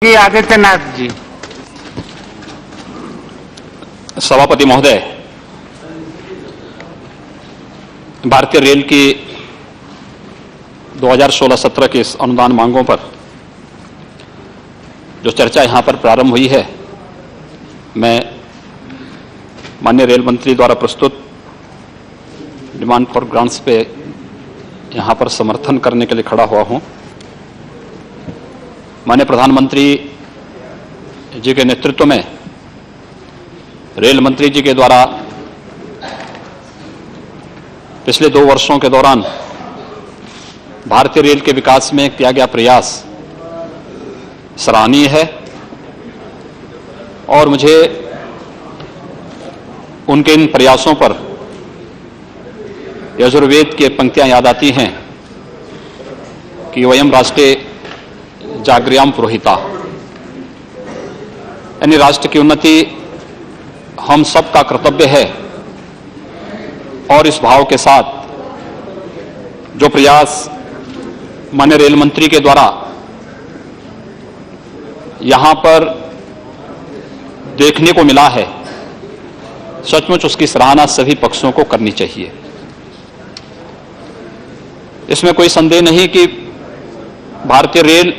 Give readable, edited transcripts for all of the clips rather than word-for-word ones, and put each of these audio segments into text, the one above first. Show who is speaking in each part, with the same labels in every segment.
Speaker 1: श्री आदित्यनाथ जी।
Speaker 2: सभापति महोदय, भारतीय रेल की 2016-17 की इस अनुदान मांगों पर जो चर्चा यहां पर प्रारंभ हुई है, मैं माननीय रेल मंत्री द्वारा प्रस्तुत डिमांड फॉर ग्रांट्स पे यहां पर समर्थन करने के लिए खड़ा हुआ हूं। माननीय प्रधानमंत्री जी के नेतृत्व में रेल मंत्री जी के द्वारा पिछले 2 वर्षों के दौरान भारतीय रेल के विकास में किया गया प्रयास सराहनीय है और मुझे उनके इन प्रयासों पर यजुर्वेद की पंक्तियां याद आती हैं कि वयम राष्ट्रे जागृयाम पुरोहिता, यानी राष्ट्र की उन्नति हम सबका कर्तव्य है। और इस भाव के साथ जो प्रयास माननीय रेल मंत्री के द्वारा यहां पर देखने को मिला है, सचमुच उसकी सराहना सभी पक्षों को करनी चाहिए। इसमें कोई संदेह नहीं कि भारतीय रेल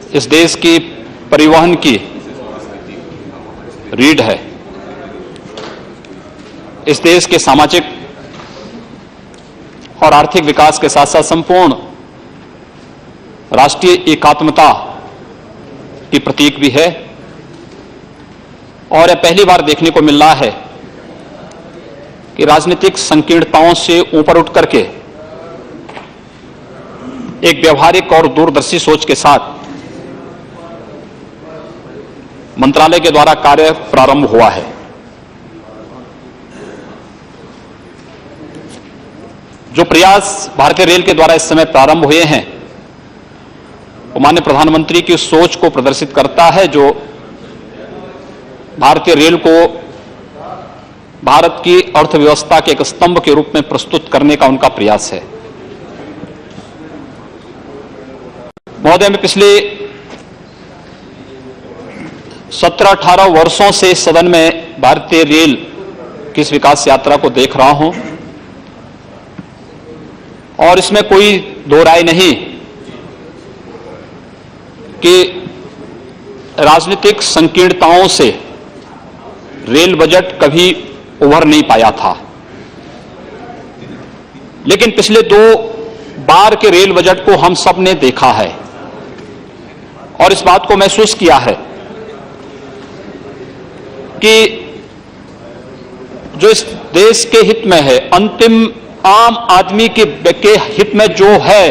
Speaker 2: इस देश की परिवहन की रीढ़ है। इस देश के सामाजिक और आर्थिक विकास के साथ साथ संपूर्ण राष्ट्रीय एकात्मता की प्रतीक भी है। और यह पहली बार देखने को मिल रहा है कि राजनीतिक संकीर्णताओं से ऊपर उठ करके एक व्यवहारिक और दूरदर्शी सोच के साथ मंत्रालय के द्वारा कार्य प्रारंभ हुआ है। जो प्रयास भारतीय रेल के द्वारा इस समय प्रारंभ हुए हैं, वो माननीय प्रधानमंत्री की सोच को प्रदर्शित करता है, जो भारतीय रेल को भारत की अर्थव्यवस्था के एक स्तंभ के रूप में प्रस्तुत करने का उनका प्रयास है। महोदय, मैं पिछले 17-18 वर्षों से सदन में भारतीय रेल की इस विकास यात्रा को देख रहा हूं और इसमें कोई दो राय नहीं कि राजनीतिक संकीर्णताओं से रेल बजट कभी उभर नहीं पाया था। लेकिन पिछले 2 बार के रेल बजट को हम सब ने देखा है और इस बात को महसूस किया है कि जो इस देश के हित में है, अंतिम आम आदमी के हित में जो है,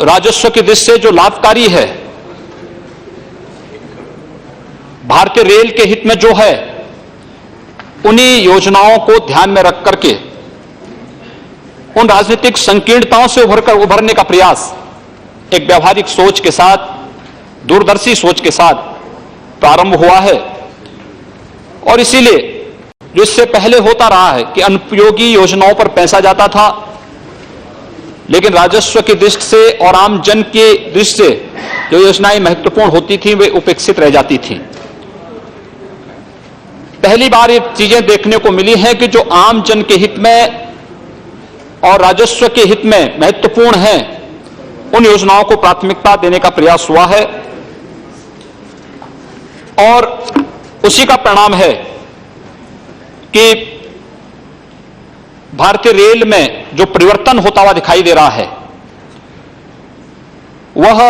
Speaker 2: राजस्व की दृष्टि से जो लाभकारी है, भारतीय रेल के हित में जो है, उन्हीं योजनाओं को ध्यान में रख करके उन राजनीतिक संकीर्णताओं से उभरने का प्रयास एक व्यवहारिक सोच के साथ, दूरदर्शी सोच के साथ प्रारंभ हुआ है। और इसीलिए जो इससे पहले होता रहा है कि अनुपयोगी योजनाओं पर पैसा जाता था, लेकिन राजस्व की दृष्टि से और आम जन की दृष्टि से जो योजनाएं महत्वपूर्ण होती थी वे उपेक्षित रह जाती थी। पहली बार ये चीजें देखने को मिली हैं कि जो आम जन के हित में और राजस्व के हित में महत्वपूर्ण है, उन योजनाओं को प्राथमिकता देने का प्रयास हुआ है। और उसी का परिणाम है कि भारतीय रेल में जो परिवर्तन होता हुआ दिखाई दे रहा है, वह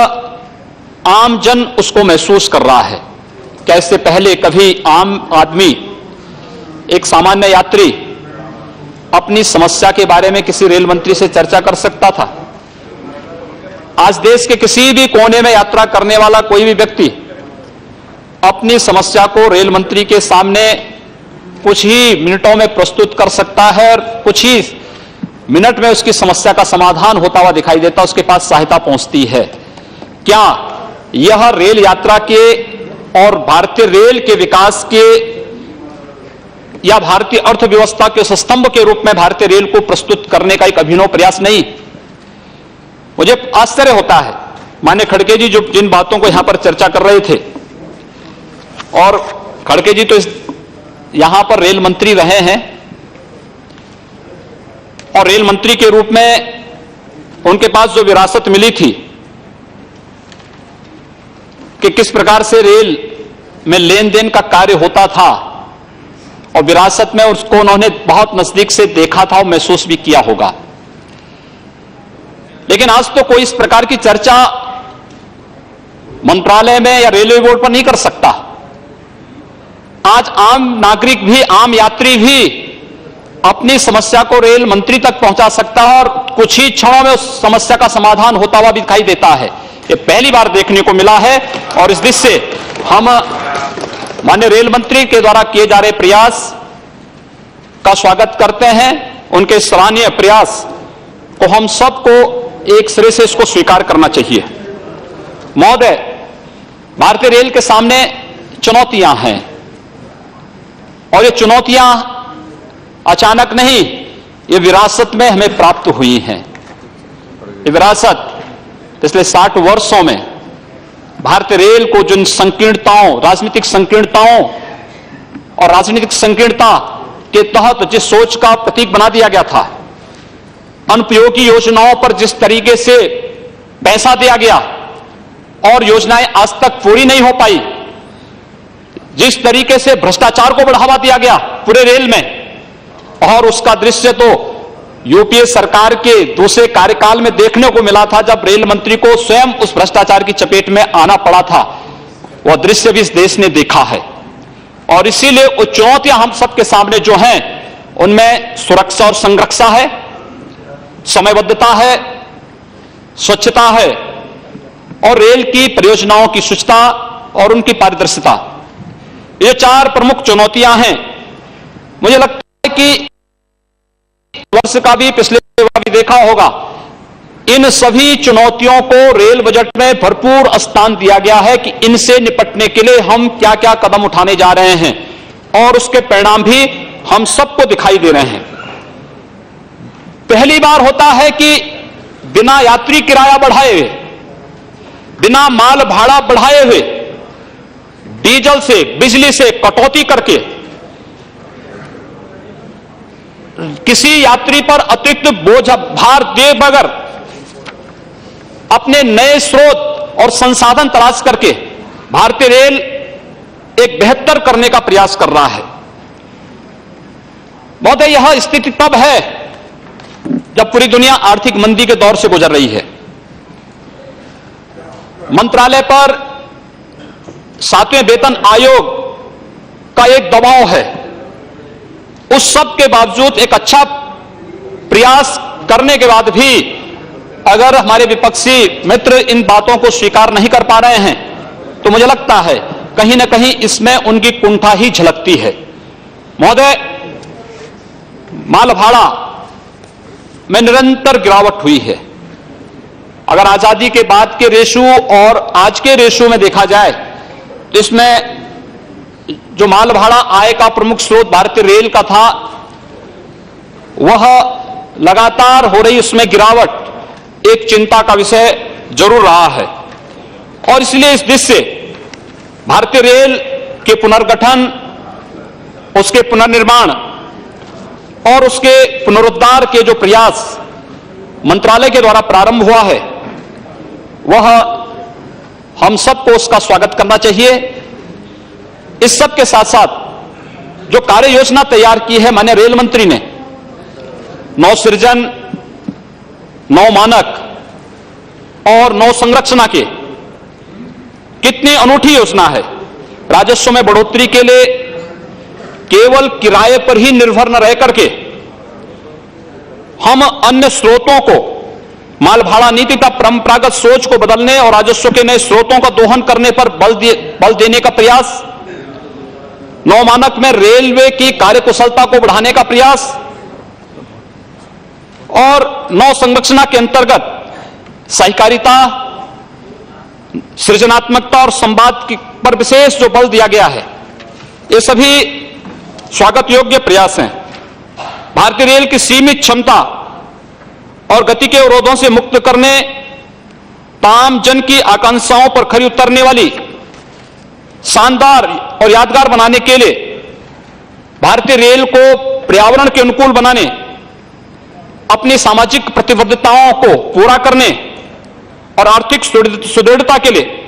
Speaker 2: आम जन उसको महसूस कर रहा है। क्या इससे पहले कभी आम आदमी, एक सामान्य यात्री, अपनी समस्या के बारे में किसी रेल मंत्री से चर्चा कर सकता था? आज देश के किसी भी कोने में यात्रा करने वाला कोई भी व्यक्ति अपनी समस्या को रेल मंत्री के सामने कुछ ही मिनटों में प्रस्तुत कर सकता है और कुछ ही मिनट में उसकी समस्या का समाधान होता हुआ दिखाई देता, उसके पास सहायता पहुंचती है। क्या यह रेल यात्रा के और भारतीय रेल के विकास के या भारतीय अर्थव्यवस्था के स्तंभ के रूप में भारतीय रेल को प्रस्तुत करने का एक अभिनव प्रयास नहीं? मुझे आश्चर्य होता है, माननीय खड़गे जी जो जिन बातों को यहां पर चर्चा कर रहे थे, और खड़गे जी तो यहां पर रेल मंत्री रहे हैं और रेल मंत्री के रूप में उनके पास जो विरासत मिली थी कि किस प्रकार से रेल में लेन देन का कार्य होता था, और विरासत में उसको उन्होंने बहुत नजदीक से देखा था और महसूस भी किया होगा। लेकिन आज तो कोई इस प्रकार की चर्चा मंत्रालय में या रेलवे बोर्ड पर नहीं कर सकता। आज आम नागरिक भी, आम यात्री भी अपनी समस्या को रेल मंत्री तक पहुंचा सकता है और कुछ ही क्षणों में उस समस्या का समाधान होता हुआ भी दिखाई देता है। ये पहली बार देखने को मिला है और इस दृष्टि से हम माननीय रेल मंत्री के द्वारा किए जा रहे प्रयास का स्वागत करते हैं। उनके सराहनीय प्रयास को हम सबको एक सिरे से इसको स्वीकार करना चाहिए। महोदय, भारतीय रेल के सामने चुनौतियां हैं और ये चुनौतियां अचानक नहीं, ये विरासत में हमें प्राप्त हुई हैं। ये विरासत पिछले 60 वर्षों में भारतीय रेल को जिन संकीर्णताओं, राजनीतिक संकीर्णताओं और राजनीतिक संकीर्णता के तहत जिस सोच का प्रतीक बना दिया गया था, अनुपयोगी योजनाओं पर जिस तरीके से पैसा दिया गया और योजनाएं आज तक पूरी नहीं हो पाई, जिस तरीके से भ्रष्टाचार को बढ़ावा दिया गया पूरे रेल में, और उसका दृश्य तो यूपीए सरकार के दूसरे कार्यकाल में देखने को मिला था जब रेल मंत्री को स्वयं उस भ्रष्टाचार की चपेट में आना पड़ा था। वह दृश्य भी इस देश ने देखा है और इसीलिए वो चुनौतियां हम सबके सामने जो हैं उनमें सुरक्षा और संरक्षा है, समयबद्धता है, स्वच्छता है और रेल की परियोजनाओं की शुचिता और उनकी पारदर्शिता। ये 4 प्रमुख चुनौतियां हैं। मुझे लगता है कि वर्ष का भी, पिछले भी देखा होगा, इन सभी चुनौतियों को रेल बजट में भरपूर स्थान दिया गया है कि इनसे निपटने के लिए हम क्या क्या कदम उठाने जा रहे हैं और उसके परिणाम भी हम सबको दिखाई दे रहे हैं। पहली बार होता है कि बिना यात्री किराया बढ़ाए हुए, बिना माल भाड़ा बढ़ाए हुए, डीजल से, बिजली से कटौती करके किसी यात्री पर अतिरिक्त बोझ भार दिए बगैर अपने नए स्रोत और संसाधन तलाश करके भारतीय रेल एक बेहतर करने का प्रयास कर रहा है। महोदय, यह स्थिति तब है जब पूरी दुनिया आर्थिक मंदी के दौर से गुजर रही है। मंत्रालय पर 7वें वेतन आयोग का एक दबाव है। उस सब के बावजूद, एक अच्छा प्रयास करने के बाद भी अगर हमारे विपक्षी मित्र इन बातों को स्वीकार नहीं कर पा रहे हैं तो मुझे लगता है कहीं ना कहीं इसमें उनकी कुंठा ही झलकती है। महोदय, माल भाड़ा में निरंतर गिरावट हुई है। अगर आजादी के बाद के रेशो और आज के रेशो में देखा जाए तो इसमें जो माल भाड़ा आय का प्रमुख स्रोत भारतीय रेल का था, वह लगातार हो रही उसमें गिरावट एक चिंता का विषय जरूर रहा है और इसलिए इस दृष्टि से भारतीय रेल के पुनर्गठन, उसके पुनर्निर्माण और उसके पुनरुद्धार के जो प्रयास मंत्रालय के द्वारा प्रारंभ हुआ है, वह हम सबको उसका स्वागत करना चाहिए। इस सब के साथ साथ जो कार्य योजना तैयार की है माननीय रेल मंत्री ने, नौ सृजन, नौ मानक और नौ संरचना के, कितनी अनूठी योजना है। राजस्व में बढ़ोतरी के लिए केवल किराए पर ही निर्भर न रह करके हम अन्य स्रोतों को, माल भाड़ा नीति का परंपरागत सोच को बदलने और राजस्व के नए स्रोतों का दोहन करने पर बल देने का प्रयास, नौ मानक में रेलवे की कार्यकुशलता को बढ़ाने का प्रयास और नौ संरचना के अंतर्गत सहकारिता, सृजनात्मकता और संवाद पर विशेष जो बल दिया गया है, ये सभी स्वागत योग्य प्रयास हैं। भारतीय रेल की सीमित क्षमता और गति के अवरोधों से मुक्त करने ताम जन की आकांक्षाओं पर खरी उतरने वाली शानदार और यादगार बनाने के लिए भारतीय रेल को पर्यावरण के अनुकूल बनाने, अपनी सामाजिक प्रतिबद्धताओं को पूरा करने और आर्थिक सुदृढ़ता के लिए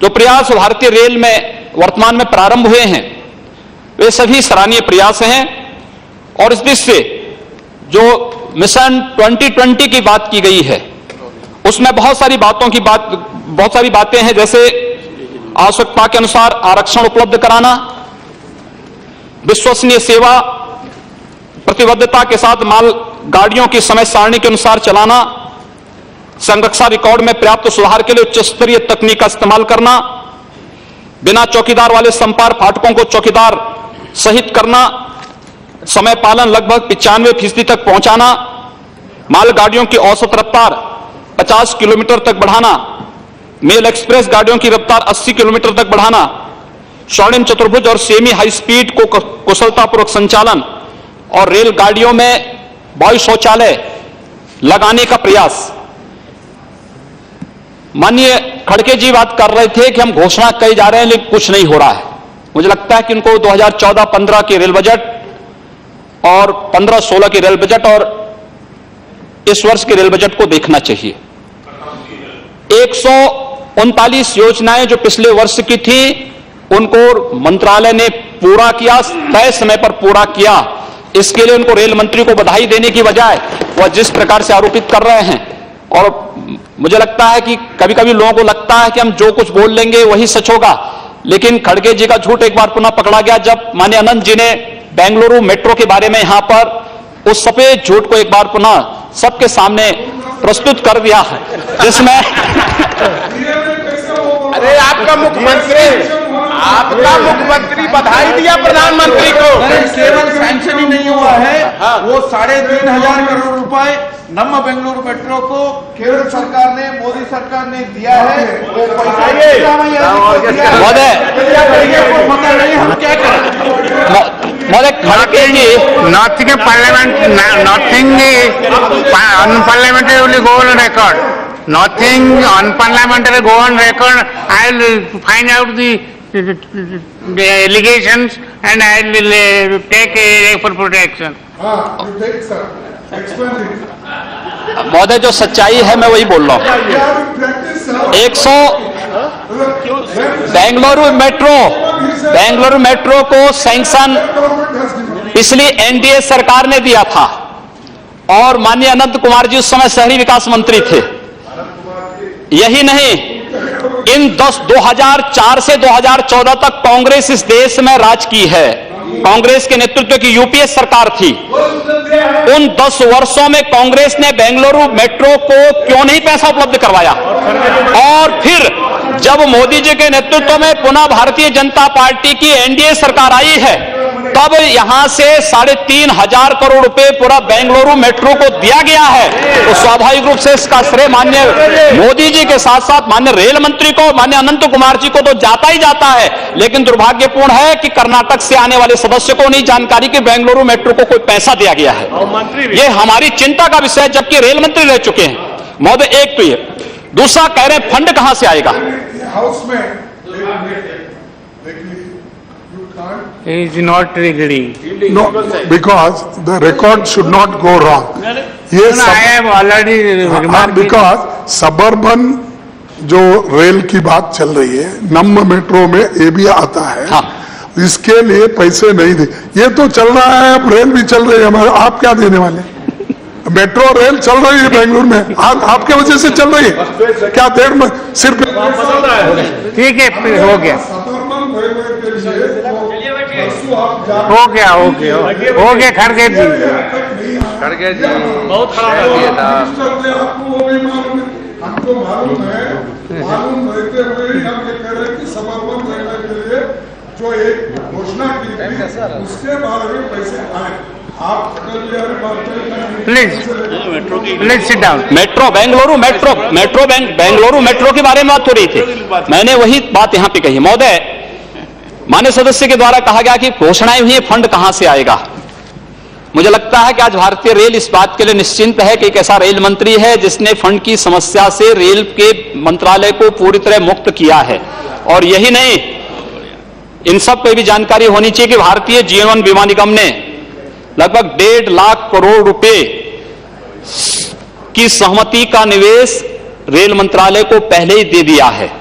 Speaker 2: जो प्रयास भारतीय रेल में वर्तमान में प्रारंभ हुए हैं, वे सभी सराहनीय प्रयास हैं। और इस दृष्टि से जो मिशन 2020 की बात की गई है, उसमें बहुत सारी बातें हैं, जैसे आवश्यकता के अनुसार आरक्षण उपलब्ध कराना, विश्वसनीय सेवा, प्रतिबद्धता के साथ माल गाड़ियों की समय सारणी के अनुसार चलाना, संरक्षा रिकॉर्ड में पर्याप्त सुधार के लिए उच्च स्तरीय तकनीक का इस्तेमाल करना, बिना चौकीदार वाले संपार फाटकों को चौकीदार सहित करना, समय पालन लगभग 95% तक पहुंचाना, मालगाड़ियों की औसत रफ्तार 50 किलोमीटर तक बढ़ाना, मेल एक्सप्रेस गाड़ियों की रफ्तार 80 किलोमीटर तक बढ़ाना, स्वर्णिम चतुर्भुज और सेमी हाई स्पीड को कुशलतापूर्वक संचालन और रेलगाड़ियों में वायु शौचालय लगाने का प्रयास। माननीय खड़गे जी बात कर रहे थे कि हम घोषणा कई जा रहे हैं लेकिन कुछ नहीं हो रहा है। मुझे लगता है कि उनको 2014-15 के रेल बजट और 15-16 के रेल बजट और इस वर्ष के रेल बजट को देखना चाहिए। 139 योजनाएं जो पिछले वर्ष की थी, उनको मंत्रालय ने पूरा किया, तय समय पर पूरा किया। इसके लिए उनको रेल मंत्री को बधाई देने की बजाय वह जिस प्रकार से आरोपित कर रहे हैं, और मुझे लगता है कि कभी कभी लोगों को लगता है कि हम जो कुछ बोल लेंगे वही सच होगा, लेकिन खड़गे जी का झूठ एक बार पुनः पकड़ा गया जब माननीय अनंत जी ने बेंगलुरु मेट्रो के बारे में यहां पर उस सफेद झूठ को एक बार पुनः सबके सामने प्रस्तुत कर दिया है, जिसमें
Speaker 1: अरे आपका मुख्यमंत्री बधाई दिया प्रधानमंत्री को।
Speaker 3: केवल सैंक्शन ही नहीं हुआ है, वो 3,500 करोड़ रुपए नम बेंगलुरु मेट्रो को केरल सरकार ने, मोदी सरकार ने दिया है। वो पैसा पता नहीं हम क्या करें।
Speaker 4: Nothing unparliamentary will go on record. Nothing unparliamentary go on record. I will find out the allegations and I will take a appropriate action.
Speaker 2: महोदय, जो सच्चाई है मैं वही बोल रहा हूं। 100 बेंगलुरु मेट्रो को सैंक्शन पिछली एनडीए सरकार ने दिया था और माननीय अनंत कुमार जी उस समय शहरी विकास मंत्री थे। यही नहीं, इन 2004 से 2014 तक कांग्रेस इस देश में राज की है। कांग्रेस के नेतृत्व की यूपीए सरकार थी। उन 10 वर्षों में कांग्रेस ने बेंगलुरु मेट्रो को क्यों नहीं पैसा उपलब्ध करवाया? और फिर जब मोदी जी के नेतृत्व में पुनः भारतीय जनता पार्टी की एनडीए सरकार आई है, तब यहां से 3,500 करोड़ रुपए पूरा बेंगलुरु मेट्रो को दिया गया है। तो स्वाभाविक रूप से इसका श्रेय माननीय मोदी जी के साथ साथ माननीय रेल मंत्री को, माननीय अनंत कुमार जी को तो जाता ही जाता है। लेकिन दुर्भाग्यपूर्ण है कि कर्नाटक से आने वाले सदस्य को नहीं जानकारी कि बेंगलुरु मेट्रो को कोई पैसा दिया गया है। यह हमारी चिंता का विषय है, जबकि रेल मंत्री रह चुके हैं। महोदय, एक तो ये, दूसरा कह रहे हैं फंड कहां से आएगा?
Speaker 3: हाउस में
Speaker 4: He is not ready.
Speaker 5: No, because the record should not go wrong. Yes,
Speaker 4: I have already remarked.
Speaker 5: because suburban जो रेल की बात चल रही है, नम मेट्रो में ये भी आता है।
Speaker 2: हाँ।
Speaker 5: इसके लिए पैसे नहीं दे, ये तो चल रहा है, अब रेल भी चल रही है हमारे, आप क्या देने वाले? मेट्रो रेल चल रही है बेंगलुरु में, आपके वजह से चल रही है क्या? देर में सिर्फ
Speaker 4: ठीक है, हो गया, हो गया खड़गे जी,
Speaker 1: बहुत खराब हो गया।
Speaker 3: हमको मालूम है, मालूम रहते हुए हम ये कह रहे हैं कि समर्पण करने के लिए जो एक घोषणा की थी, उसके बारे में पैसे आए। आप
Speaker 4: please sit down.
Speaker 2: Metro Bengaluru Bengaluru metro के बारे में बात हो रही थी, मैंने वही बात यहां पे कही। महोदय, माननीय सदस्य के द्वारा कहा गया कि घोषणाएं हुई, फंड कहां से आएगा? मुझे लगता है कि आज भारतीय रेल इस बात के लिए निश्चिंत है कि एक ऐसा रेल मंत्री है जिसने फंड की समस्या से रेल के मंत्रालय को पूरी तरह मुक्त किया है। और यही नहीं, इन सब पे भी जानकारी होनी चाहिए कि भारतीय जीवन बीमा निगम ने लगभग 1.5 लाख करोड़ रुपए की सहमति का निवेश रेल मंत्रालय को पहले ही दे दिया है।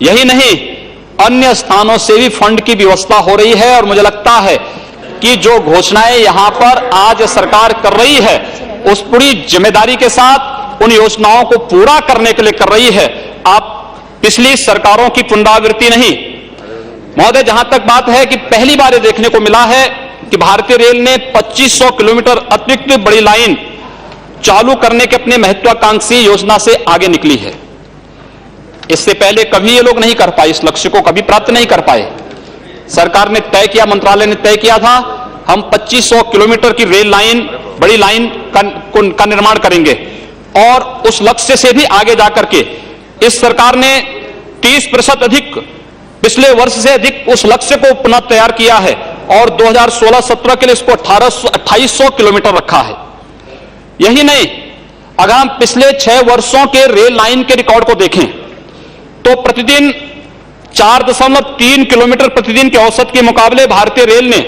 Speaker 2: यही नहीं, अन्य स्थानों से भी फंड की व्यवस्था हो रही है और मुझे लगता है कि जो घोषणाएं यहां पर आज सरकार कर रही है उस पूरी जिम्मेदारी के साथ उन योजनाओं को पूरा करने के लिए कर रही है। आप पिछली सरकारों की पुनरावृत्ति नहीं। महोदय, जहां तक बात है कि पहली बार यह देखने को मिला है कि भारतीय रेल ने 2500 किलोमीटर अतिरिक्त बड़ी लाइन चालू करने के अपने महत्वाकांक्षी योजना से आगे निकली है। इससे पहले कभी ये लोग नहीं कर पाए, इस लक्ष्य को कभी प्राप्त नहीं कर पाए। सरकार ने तय किया, मंत्रालय ने तय किया था, हम 2500 किलोमीटर की रेल लाइन, बड़ी लाइन का निर्माण करेंगे और उस लक्ष्य से भी आगे जाकर के इस सरकार ने 30% अधिक, पिछले वर्ष से अधिक उस लक्ष्य को पुनः तैयार किया है और 2016-17 के लिए इसको 2800 किलोमीटर रखा है। यही नहीं, अगर हम पिछले 6 वर्षों के रेल लाइन के रिकॉर्ड को देखें तो प्रतिदिन 4.3 किलोमीटर प्रतिदिन के औसत के मुकाबले भारतीय रेल ने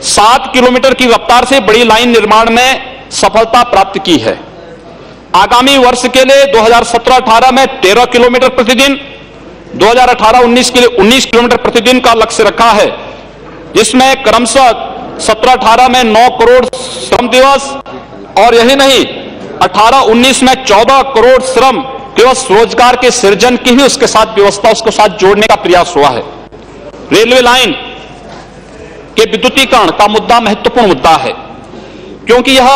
Speaker 2: 7 किलोमीटर की रफ्तार से बड़ी लाइन निर्माण में सफलता प्राप्त की है। आगामी वर्ष के लिए 2017-18 में 13 किलोमीटर प्रतिदिन, 2018-19 के लिए 19 किलोमीटर प्रतिदिन का लक्ष्य रखा है, जिसमें क्रमशः 17-18 में 9 करोड़ श्रम दिवस और यही नहीं 18-19 में 14 करोड़ श्रम दिवस रोजगार के सृजन की भी उसके साथ व्यवस्था, उसके साथ जोड़ने का प्रयास हुआ है। रेलवे लाइन के विद्युतीकरण का मुद्दा महत्वपूर्ण मुद्दा है क्योंकि यह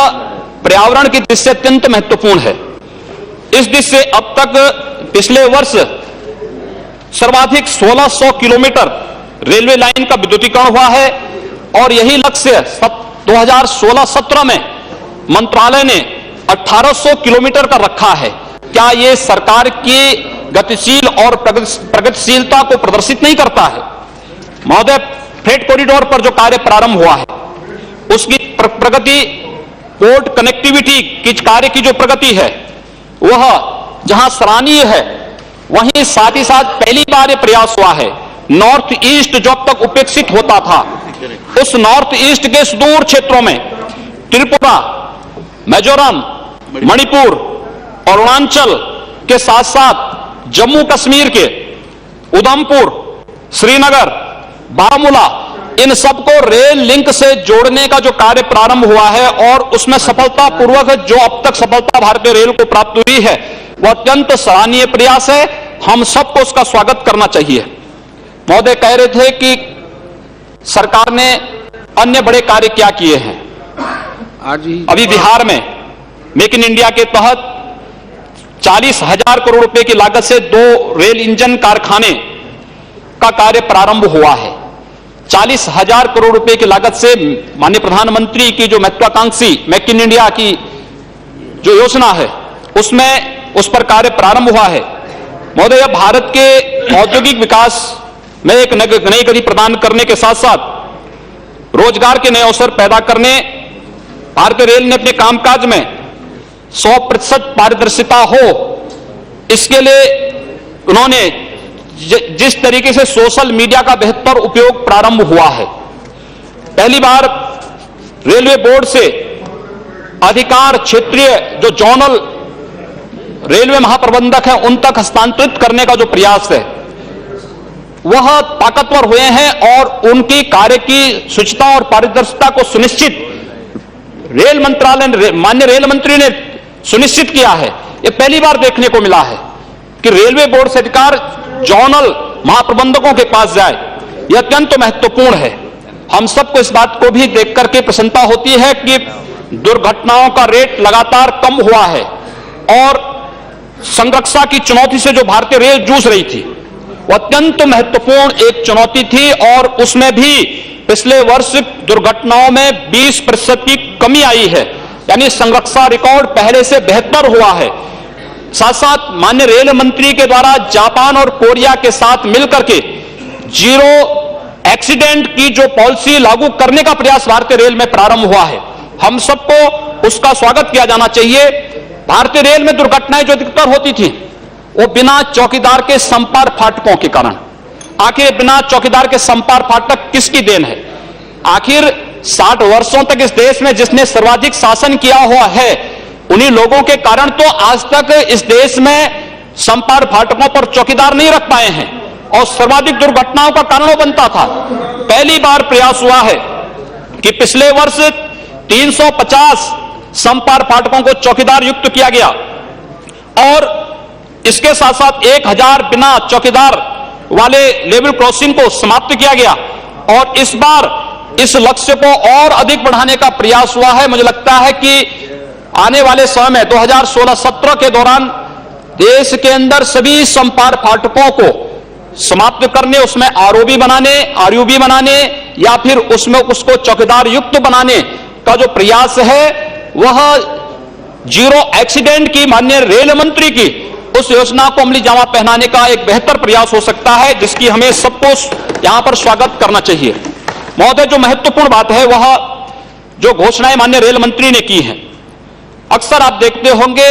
Speaker 2: पर्यावरण की दृष्टि से अत्यंत महत्वपूर्ण है। इस दृष्टि से अब तक पिछले वर्ष सर्वाधिक 1600 किलोमीटर रेलवे लाइन का विद्युतीकरण हुआ है और यही लक्ष्य 2016-17 में मंत्रालय ने 1800 किलोमीटर का रखा है। क्या यह सरकार की गतिशील और प्रगतिशीलता को प्रदर्शित नहीं करता है? महोदय, फ्रेट कॉरिडोर पर जो कार्य प्रारंभ हुआ है उसकी प्रगति, पोर्ट कनेक्टिविटी की कार्य की जो प्रगति है वह जहां सराहनीय है, वहीं साथ ही साथ पहली बार यह प्रयास हुआ है नॉर्थ ईस्ट जो अब तक उपेक्षित होता था, उस नॉर्थ ईस्ट के सुदूर क्षेत्रों में त्रिपुरा, मिजोरम, मणिपुर, अरुणाचल के साथ साथ जम्मू कश्मीर के उधमपुर, श्रीनगर, बारामूला, इन सबको रेल लिंक से जोड़ने का जो कार्य प्रारंभ हुआ है और उसमें सफलतापूर्वक जो अब तक सफलता भारतीय रेल को प्राप्त हुई है वह अत्यंत सराहनीय प्रयास है। हम सबको उसका स्वागत करना चाहिए। महोदय कह रहे थे कि सरकार ने अन्य बड़े कार्य क्या किए हैं। अभी बिहार में मेक इन इंडिया के तहत 40,000 करोड़ रुपए की लागत से 2 रेल इंजन कारखाने का कार्य प्रारंभ हुआ है। 40,000 करोड़ रुपए की लागत से माननीय प्रधानमंत्री की जो महत्वाकांक्षी मेक इन इंडिया की जो योजना है उसमें उस पर कार्य प्रारंभ हुआ है। महोदय, भारत के औद्योगिक विकास में एक नई गति प्रदान करने के साथ साथ रोजगार के नए अवसर पैदा करने भारतीय रेल ने अपने कामकाज में 100% पारदर्शिता हो, इसके लिए उन्होंने जिस तरीके से सोशल मीडिया का बेहतर उपयोग प्रारंभ हुआ है, पहली बार रेलवे बोर्ड से अधिकार क्षेत्रीय जो जोनल रेलवे महाप्रबंधक हैं उन तक हस्तांतरित करने का जो प्रयास है वह ताकतवर हुए हैं और उनकी कार्य की शुचिता और पारदर्शिता को सुनिश्चित रेल मंत्रालय, माननीय रेल मंत्री ने सुनिश्चित किया है। यह पहली बार देखने को मिला है कि रेलवे बोर्ड से अधिकार जोनल महाप्रबंधकों के पास जाए। यह अत्यंत महत्वपूर्ण है। हम सबको इस बात को भी देख करके प्रसन्नता होती है कि दुर्घटनाओं का रेट लगातार कम हुआ है और संरक्षा की चुनौती से जो भारतीय रेल जूझ रही थी वह अत्यंत महत्वपूर्ण एक चुनौती थी और उसमें भी पिछले वर्ष दुर्घटनाओं में 20% की कमी आई है, यानी संरक्षा रिकॉर्ड पहले से बेहतर हुआ है। साथ साथ माननीय रेल मंत्री के द्वारा जापान और कोरिया के साथ मिलकर के जीरो एक्सीडेंट की जो पॉलिसी लागू करने का प्रयास भारतीय रेल में प्रारंभ हुआ है। हम सबको उसका स्वागत किया जाना चाहिए। भारतीय रेल में दुर्घटनाएं जो अधिकतर होती थी वो बिना चौकीदार के संपार फाटकों के कारण। आखिर बिना चौकीदार के संपार फाटक किसकी देन है? आखिर 60 वर्षों तक इस देश में जिसने सर्वाधिक शासन किया हुआ है, उन्हीं लोगों के कारण तो आज तक इस देश में संपार फाटकों पर चौकीदार नहीं रख पाए हैं और सर्वाधिक दुर्घटनाओं का कारण बनता था। पहली बार प्रयास हुआ है कि पिछले वर्ष 350 संपार फाटकों को चौकीदार युक्त किया गया और इसके साथ साथ 1000 बिना चौकीदार वाले लेवल क्रॉसिंग को समाप्त किया गया और इस बार इस लक्ष्य को और अधिक बढ़ाने का प्रयास हुआ है। मुझे लगता है कि आने वाले समय में 2016-17 के दौरान देश के अंदर सभी संपार फाटकों को समाप्त करने, उसमें आरओबी बनाने, आरयूबी बनाने या फिर उसमें उसको चौकीदार युक्त बनाने का जो प्रयास है वह जीरो एक्सीडेंट की माननीय रेल मंत्री की उस योजना को अमली जामा पहनाने का एक बेहतर प्रयास हो सकता है, जिसकी हमें सबको यहां पर स्वागत करना चाहिए। महोदय, जो महत्वपूर्ण बात है वह जो घोषणाएं माननीय रेल मंत्री ने की हैं, अक्सर आप देखते होंगे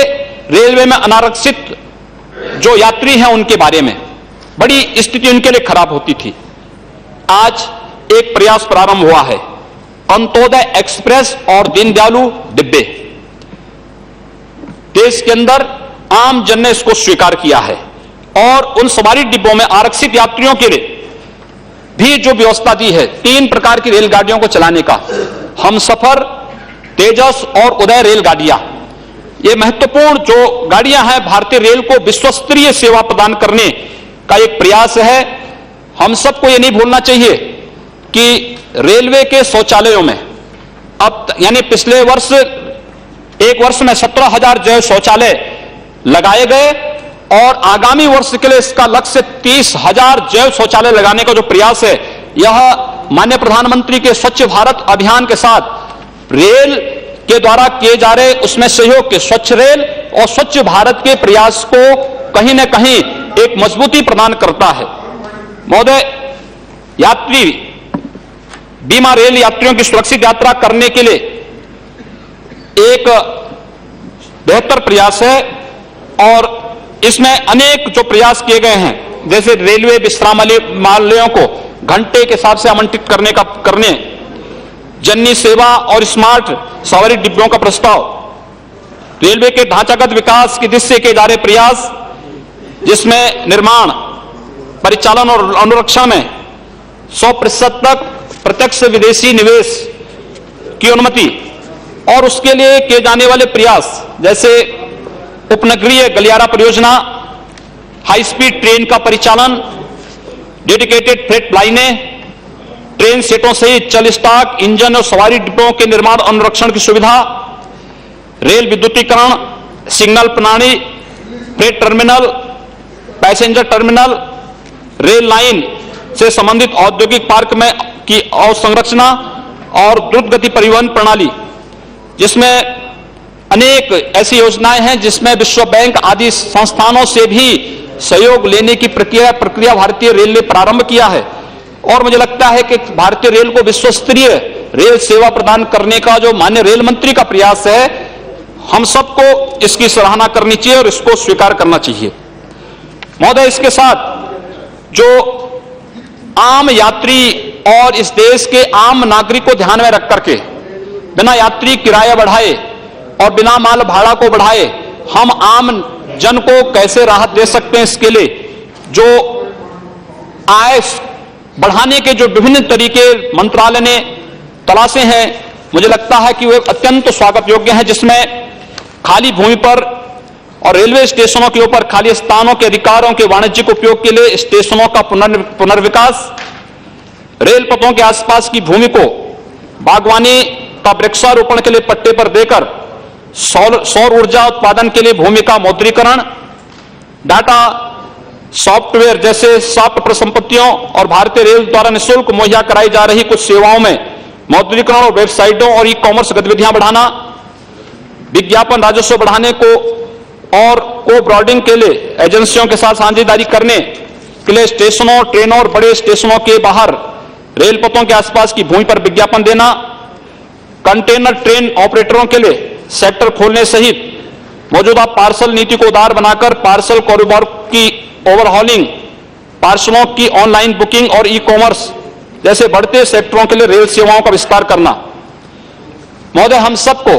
Speaker 2: रेलवे में अनारक्षित जो यात्री हैं उनके बारे में बड़ी स्थिति उनके लिए खराब होती थी। आज एक प्रयास प्रारंभ हुआ है, अंत्योदय एक्सप्रेस और दीनदयालु डिब्बे। देश के अंदर आम जन ने इसको स्वीकार किया है और उन सवारी डिब्बों में आरक्षित यात्रियों के लिए भी जो व्यवस्था दी है 3 प्रकार की रेलगाड़ियों को चलाने का, हमसफर, तेजस और उदय रेलगाड़ियां। ये महत्वपूर्ण जो गाड़ियां हैं भारतीय रेल को विश्वस्तरीय सेवा प्रदान करने का एक प्रयास है। हम सबको ये नहीं भूलना चाहिए कि रेलवे के शौचालयों में अब यानी पिछले वर्ष एक वर्ष में 17,000 जैव शौचालय लगाए गए और आगामी वर्ष के लिए इसका लक्ष्य 30,000 जैव शौचालय लगाने का जो प्रयास है, यह माननीय प्रधानमंत्री के स्वच्छ भारत अभियान के साथ रेल के द्वारा किए जा रहे उसमें सहयोग के स्वच्छ रेल और स्वच्छ भारत के प्रयास को कहीं न कहीं एक मजबूती प्रदान करता है। महोदय, यात्री बीमा रेल यात्रियों की सुरक्षित यात्रा करने के लिए एक बेहतर प्रयास है और इसमें अनेक जो प्रयास किए गए हैं, जैसे रेलवे विश्रामालयों को घंटे के हिसाब से आवंटित करने, जननी सेवा और स्मार्ट सवारी डिब्बों का प्रस्ताव, रेलवे के ढांचागत विकास की दिशा से किए जा रहे प्रयास, जिसमें निर्माण, परिचालन और अनुरक्षण में 100% तक प्रत्यक्ष विदेशी निवेश की अनुमति और उसके लिए किए जाने वाले प्रयास, जैसे उपनगरीय गलियारा परियोजना, हाई स्पीड ट्रेन का परिचालन, डेडिकेटेड फ्रेट लाइनें, ट्रेन सेटों सहित चल स्टॉक, इंजन और सवारी डिब्बों के निर्माण अनुरक्षण की सुविधा, रेल विद्युतीकरण, सिग्नल प्रणाली, freight terminal, passenger terminal, rail line से संबंधित औद्योगिक पार्क में की अवसंरचना और द्रुत गति परिवहन प्रणाली, जिसमें अनेक ऐसी योजनाएं हैं जिसमें विश्व बैंक आदि संस्थानों से भी सहयोग लेने की प्रक्रिया भारतीय रेल ने प्रारंभ किया है और मुझे लगता है कि भारतीय रेल को विश्वस्तरीय रेल सेवा प्रदान करने का जो माननीय रेल मंत्री का प्रयास है, हम सबको इसकी सराहना करनी चाहिए और इसको स्वीकार करना चाहिए। महोदय, इसके साथ जो आम यात्री और इस देश के आम नागरिक को ध्यान में रख करके बिना यात्री किराया बढ़ाए और बिना माल भाड़ा को बढ़ाए हम आम जन को कैसे राहत दे सकते हैं, इसके लिए जो आय बढ़ाने के जो विभिन्न तरीके मंत्रालय ने तलाशे हैं, मुझे लगता है कि वे अत्यंत स्वागत योग्य हैं, जिसमें खाली भूमि पर और रेलवे स्टेशनों के ऊपर खाली स्थानों के अधिकारों के वाणिज्यिक उपयोग के लिए स्टेशनों का पुनर्विकास, रेल पथों के आसपास की भूमि को बागवानी का वृक्षारोपण के लिए पट्टे पर देकर सौर ऊर्जा उत्पादन के लिए भूमि का मौद्रीकरण, डाटा सॉफ्टवेयर जैसे सॉफ्ट परिसंपत्तियों और भारतीय रेल द्वारा निःशुल्क मुहैया कराई जा रही कुछ सेवाओं में मौद्रीकरण और वेबसाइटों और ई कॉमर्स गतिविधियां बढ़ाना, विज्ञापन राजस्व बढ़ाने को और को ब्रॉडिंग के लिए एजेंसियों के साथ साझेदारी करने के लिए स्टेशनों, ट्रेनों और बड़े स्टेशनों के बाहर रेल पथों के आसपास की भूमि पर विज्ञापन देना, कंटेनर ट्रेन ऑपरेटरों के लिए सेक्टर खोलने सहित मौजूदा पार्सल नीति को उदार बनाकर पार्सल कॉरिडोर की ओवरहॉलिंग, पार्सलों की ऑनलाइन बुकिंग और ई कॉमर्स जैसे बढ़ते सेक्टरों के लिए रेल सेवाओं का विस्तार करना। महोदय, हम सबको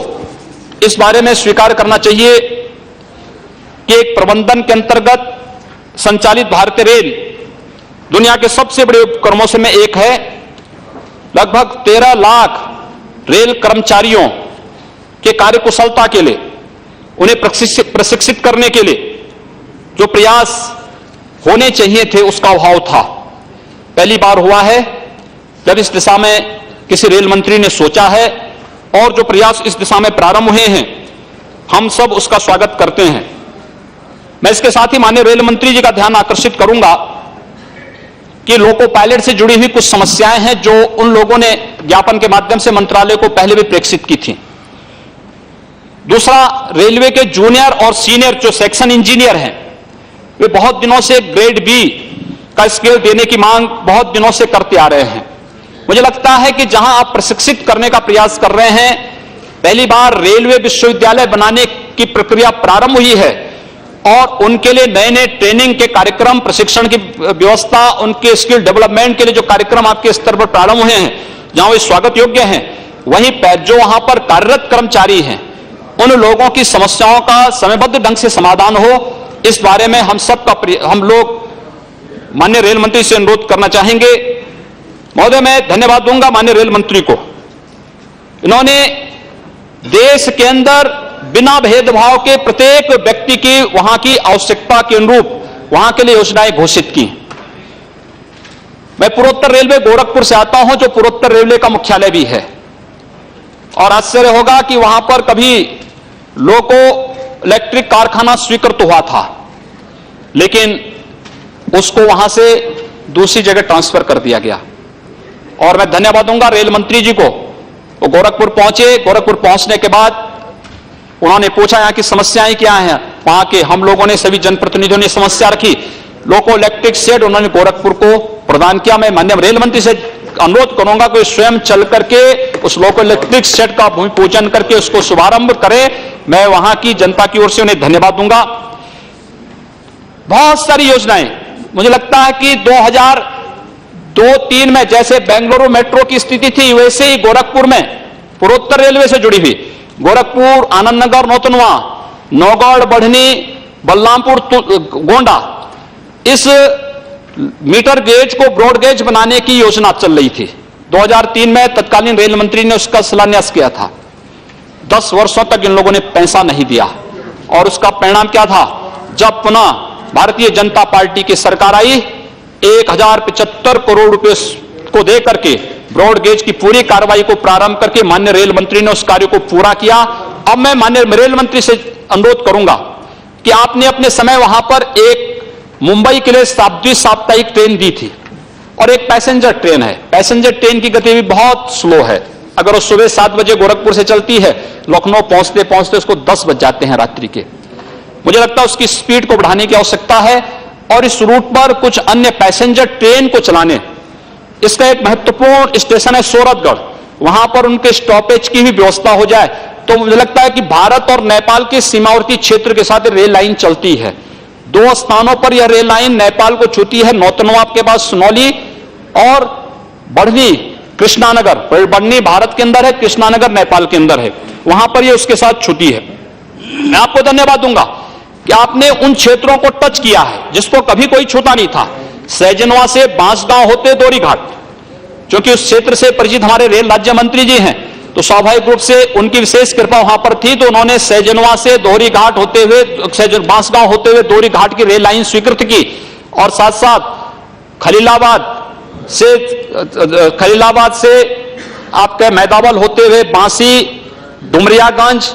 Speaker 2: इस बारे में स्वीकार करना चाहिए कि एक प्रबंधन के अंतर्गत संचालित भारतीय रेल दुनिया के सबसे बड़े उपक्रमों से में एक है। लगभग 13 लाख रेल कर्मचारियों के कार्यकुशलता के लिए, उन्हें प्रशिक्षित करने के लिए जो प्रयास होने चाहिए थे उसका अभाव था। पहली बार हुआ है जब इस दिशा में किसी रेल मंत्री ने सोचा है, और जो प्रयास इस दिशा में प्रारंभ हुए हैं हम सब उसका स्वागत करते हैं। मैं इसके साथ ही माननीय रेल मंत्री जी का ध्यान आकर्षित करूंगा कि लोको पायलट से जुड़ी हुई कुछ समस्याएं हैं जो उन लोगों ने ज्ञापन के माध्यम से मंत्रालय को पहले भी प्रेषित की थी। दूसरा, रेलवे के जूनियर और सीनियर जो सेक्शन इंजीनियर हैं, वे बहुत दिनों से ग्रेड बी का स्केल देने की मांग बहुत दिनों से करते आ रहे हैं। मुझे लगता है कि जहां आप प्रशिक्षित करने का प्रयास कर रहे हैं, पहली बार रेलवे विश्वविद्यालय बनाने की प्रक्रिया प्रारंभ हुई है और उनके लिए नए नए ट्रेनिंग के कार्यक्रम, प्रशिक्षण की व्यवस्था, उनके स्किल डेवलपमेंट के लिए जो कार्यक्रम आपके स्तर पर प्रारंभ हुए हैं, जहां वे स्वागत योग्य हैं, वहीं जो वहां पर कार्यरत कर्मचारी हैं उन लोगों की समस्याओं का समयबद्ध ढंग से समाधान हो, इस बारे में हम लोग माननीय रेल मंत्री से अनुरोध करना चाहेंगे। महोदय, मैं धन्यवाद दूंगा माननीय रेल मंत्री को। इन्होंने देश के अंदर बिना भेदभाव के प्रत्येक व्यक्ति की वहां की आवश्यकता के अनुरूप वहां के लिए योजनाएं घोषित की। मैं पूर्वोत्तर रेलवे गोरखपुर से आता हूं, जो पूर्वोत्तर रेलवे का मुख्यालय भी है, और आश्चर्य होगा कि वहां पर कभी लोको इलेक्ट्रिक कारखाना स्वीकृत हुआ था, लेकिन उसको वहां से दूसरी जगह ट्रांसफर कर दिया गया। और मैं धन्यवाद दूंगा रेल मंत्री जी को। वो गोरखपुर पहुंचे, गोरखपुर पहुंचने के बाद उन्होंने पूछा यहां की समस्याएं क्या हैं। वहां के हम लोगों ने, सभी जनप्रतिनिधियों ने समस्या रखी। लोको इलेक्ट्रिक शेड उन्होंने गोरखपुर को प्रदान किया। मैं माननीय रेल मंत्री से अनुरोध करूंगा कि स्वयं चल करके उस लोको इलेक्ट्रिक शेड का भूमि पूजन करके उसको शुभारंभ करें। मैं वहां की जनता की ओर से उन्हें धन्यवाद दूंगा। बहुत सारी योजनाएं, मुझे लगता है कि 2002-03 में जैसे बेंगलुरु मेट्रो की स्थिति थी, वैसे ही गोरखपुर में पूर्वोत्तर रेलवे से जुड़ी हुई गोरखपुर, आनंद नगर, नौतनवा, नौगढ़, बढ़नी, बलरामपुर, गोंडा, इस मीटर गेज को ब्रॉड गेज बनाने की योजना चल रही थी। 2003 में तत्कालीन रेल मंत्री ने उसका शिलान्यास किया था। 10 वर्षों तक इन लोगों ने पैसा नहीं दिया, और उसका परिणाम क्या था? जब पुनः भारतीय जनता पार्टी की सरकार आई, 1075 करोड़ रुपए को दे करके ब्रॉड गेज की पूरी कार्रवाई को प्रारंभ करके माननीय रेल मंत्री ने उस कार्य को पूरा किया। अब मैं माननीय रेल मंत्री से अनुरोध करूंगा कि आपने अपने समय वहां पर एक मुंबई के लिए साप्ताहिक ट्रेन दी थी, और एक पैसेंजर ट्रेन है। पैसेंजर ट्रेन की गति भी बहुत स्लो है। अगर वो सुबह 7 बजे गोरखपुर से चलती है, लखनऊ पहुंचते पहुंचते उसको 10 बज जाते हैं रात्रि के। मुझे लगता है उसकी स्पीड को बढ़ाने की आवश्यकता है, और इस रूट पर कुछ अन्य पैसेंजर ट्रेन को चलाने। इसका एक महत्वपूर्ण स्टेशन है सूरतगढ़, वहां पर उनके स्टॉपेज की भी व्यवस्था हो जाए तो मुझे लगता है कि भारत और नेपाल के सीमावर्ती क्षेत्र के साथ रेल लाइन चलती है। 2 स्थानों पर यह रेल लाइन नेपाल को छूती है, नौतनवा के पास सुनौली, और बढ़नी कृष्णानगर। बढ़नी भारत के अंदर है, कृष्णानगर नेपाल के अंदर है, वहां पर यह उसके साथ छूती है। मैं आपको धन्यवाद दूंगा कि आपने उन क्षेत्रों को टच किया है जिसको कभी कोई छूता नहीं था। सैजनवा से बांसगांव होते दोरी घाट, क्योंकि उस क्षेत्र से परिचित हमारे रेल राज्य मंत्री जी हैं, तो स्वाभाविक रूप से उनकी विशेष कृपा वहां पर थी, तो उन्होंने सैजनवा से दोहरी घाट होते हुए, बांसगांव होते हुए दोहरी घाट की रेल लाइन स्वीकृत की, और साथ साथ खलीलाबाद से आपके मैदावल होते हुए बांसी, डुमरियागंज,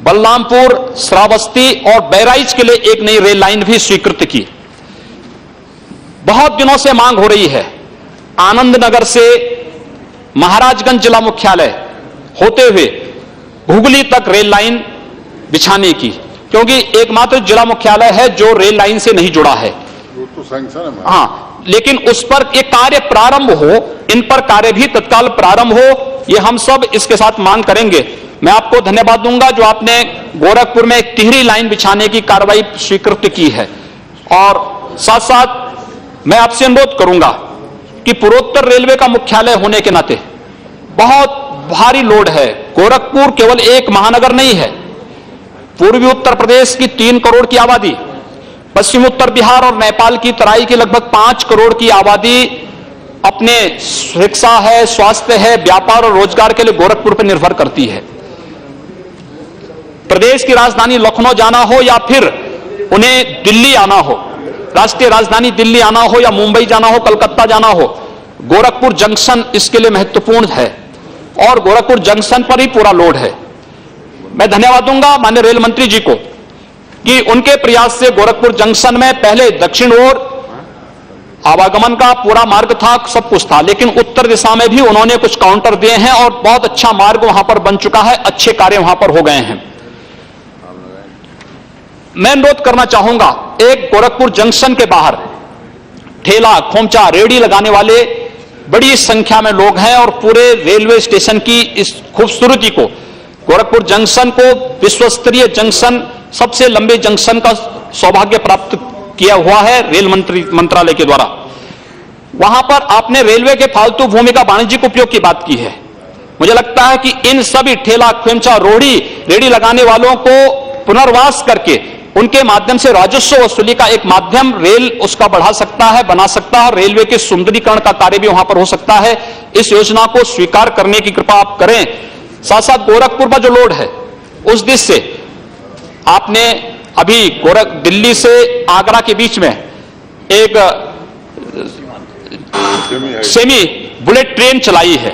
Speaker 2: बलरामपुर, श्रावस्ती और बहराइच के लिए एक नई रेल लाइन भी स्वीकृत की। बहुत दिनों से मांग हो रही है आनंद नगर से महाराजगंज जिला मुख्यालय होते हुए हुगली तक रेल लाइन बिछाने की, क्योंकि एकमात्र जिला मुख्यालय है जो रेल लाइन से नहीं जुड़ा है।
Speaker 5: तो सैंक्शन है।
Speaker 2: हाँ, लेकिन उस पर एक कार्य प्रारंभ हो, इन पर कार्य भी तत्काल प्रारंभ हो, ये हम सब इसके साथ मांग करेंगे। मैं आपको धन्यवाद दूंगा जो आपने गोरखपुर में एक तिहरी लाइन बिछाने की कार्रवाई स्वीकृत की है, और साथ साथ मैं आपसे अनुरोध करूंगा कि पूर्वोत्तर रेलवे का मुख्यालय होने के नाते बहुत भारी लोड है। गोरखपुर केवल एक महानगर नहीं है। पूर्वी उत्तर प्रदेश की 3 करोड़ की आबादी, पश्चिम उत्तर बिहार और नेपाल की तराई की लगभग 5 करोड़ की आबादी अपने शिक्षा है, स्वास्थ्य है, व्यापार और रोजगार के लिए गोरखपुर पर निर्भर करती है। प्रदेश की राजधानी लखनऊ जाना हो या फिर उन्हें दिल्ली आना हो, राष्ट्रीय राजधानी दिल्ली आना हो या मुंबई जाना हो, कलकत्ता जाना हो, गोरखपुर जंक्शन इसके लिए महत्वपूर्ण है और गोरखपुर जंक्शन पर ही पूरा लोड है। मैं धन्यवाद दूंगा माननीय रेल मंत्री जी को कि उनके प्रयास से गोरखपुर जंक्शन में पहले दक्षिण ओर आवागमन का पूरा मार्ग था, सब कुछ था, लेकिन उत्तर दिशा में भी उन्होंने कुछ काउंटर दिए हैं और बहुत अच्छा मार्ग वहां पर बन चुका है, अच्छे कार्य वहां पर हो गए हैं। मैं अनुरोध करना चाहूंगा, एक गोरखपुर जंक्शन के बाहर ठेला, खोमचा, रेहड़ी लगाने वाले बड़ी संख्या में लोग हैं और पूरे रेलवे स्टेशन की इस खूबसूरती को, गोरखपुर जंक्शन को विश्वस्तरीय जंक्शन, सबसे लंबे जंक्शन का सौभाग्य प्राप्त किया हुआ है रेल मंत्रालय के द्वारा। वहां पर आपने रेलवे के फालतू भूमि का वाणिज्यिक उपयोग की बात की है। मुझे लगता है कि इन सभी ठेला, खोमचा, रेहड़ी लगाने वालों को पुनर्वास करके उनके माध्यम से राजस्व वसूली का एक माध्यम रेल उसका बढ़ा सकता है, बना सकता है, रेलवे के सुंदरीकरण का कार्य भी वहां पर हो सकता है। इस योजना को स्वीकार करने की कृपा आप करें। साथ साथ गोरखपुर का जो लोड है उस दिश से आपने अभी दिल्ली से आगरा के बीच में एक सेमी बुलेट ट्रेन चलाई है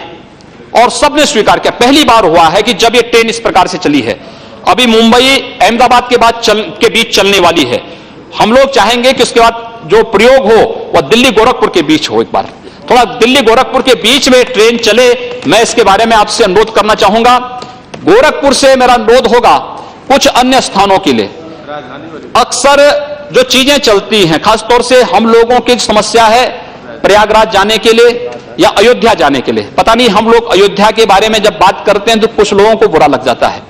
Speaker 2: और सबने स्वीकार किया। पहली बार हुआ है कि जब ये ट्रेन इस प्रकार से चली है। अभी मुंबई अहमदाबाद के बीच चलने वाली है। हम लोग चाहेंगे कि उसके बाद जो प्रयोग हो वह दिल्ली गोरखपुर के बीच हो। एक बार थोड़ा दिल्ली गोरखपुर के बीच में ट्रेन चले, मैं इसके बारे में आपसे अनुरोध करना चाहूंगा। गोरखपुर से मेरा अनुरोध होगा कुछ अन्य स्थानों के लिए। अक्सर जो चीजें चलती हैं, खासतौर से हम लोगों की समस्या है प्रयागराज जाने के लिए या अयोध्या जाने के लिए। पता नहीं हम लोग अयोध्या के बारे में जब बात करते हैं तो कुछ लोगों को बुरा लग जाता है।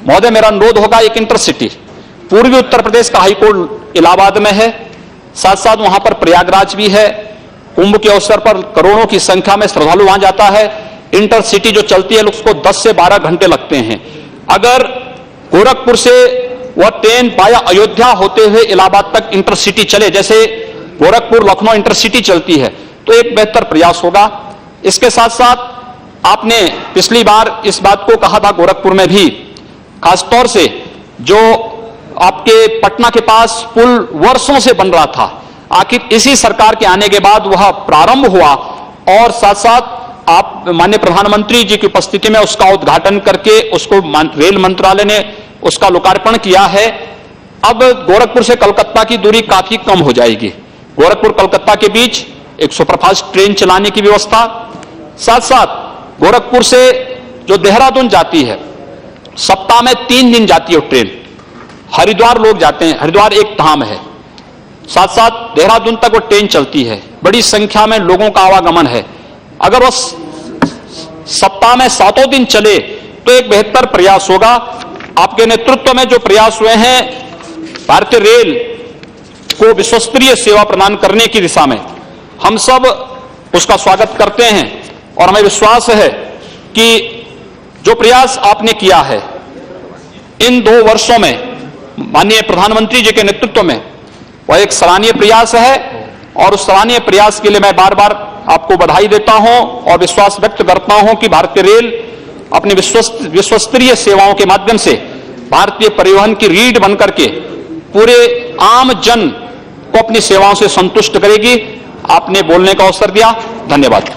Speaker 2: महोदय, मेरा अनुरोध होगा, एक इंटरसिटी पूर्वी उत्तर प्रदेश का हाईकोर्ट इलाहाबाद में है, साथ साथ वहां पर प्रयागराज भी है। कुंभ के अवसर पर करोड़ों की संख्या में श्रद्धालु वहां जाता है। इंटरसिटी जो चलती है उसको 10 से 12 घंटे लगते हैं। अगर गोरखपुर से वह ट्रेन वाया अयोध्या होते हुए इलाहाबाद तक इंटरसिटी चले, जैसे गोरखपुर लखनऊ इंटरसिटी चलती है, तो एक बेहतर प्रयास होगा। इसके साथ साथ आपने पिछली बार इस बात को कहा था गोरखपुर में भी, खासतौर से जो आपके पटना के पास पुल वर्षों से बन रहा था, आखिर इसी सरकार के आने के बाद वह प्रारंभ हुआ और साथ साथ आप माननीय प्रधानमंत्री जी की उपस्थिति में उसका उद्घाटन करके उसको रेल मंत्रालय ने उसका लोकार्पण किया है। अब गोरखपुर से कलकत्ता की दूरी काफी कम हो जाएगी। गोरखपुर कलकत्ता के बीच एक सुपरफास्ट ट्रेन चलाने की व्यवस्था, साथ साथ गोरखपुर से जो देहरादून जाती है, सप्ताह में 3 दिन जाती है ट्रेन। हरिद्वार लोग जाते हैं, हरिद्वार एक धाम है, साथ साथ देहरादून तक वो ट्रेन चलती है। बड़ी संख्या में लोगों का आवागमन है। अगर वो सप्ताह में 7 दिन चले तो एक बेहतर प्रयास होगा। आपके नेतृत्व में जो प्रयास हुए हैं भारतीय रेल को विश्वस्तरीय सेवा प्रदान करने की दिशा में, हम सब उसका स्वागत करते हैं और हमें विश्वास है कि जो प्रयास आपने किया है इन 2 वर्षों में माननीय प्रधानमंत्री जी के नेतृत्व में, वह एक सराहनीय प्रयास है और उस सराहनीय प्रयास के लिए मैं बार बार आपको बधाई देता हूं और विश्वास व्यक्त करता हूं कि भारतीय रेल अपनी विश्वस्तरीय सेवाओं के माध्यम से भारतीय परिवहन की रीढ़ बनकर के पूरे आम जन को अपनी सेवाओं से संतुष्ट करेगी। आपने बोलने का अवसर दिया, धन्यवाद।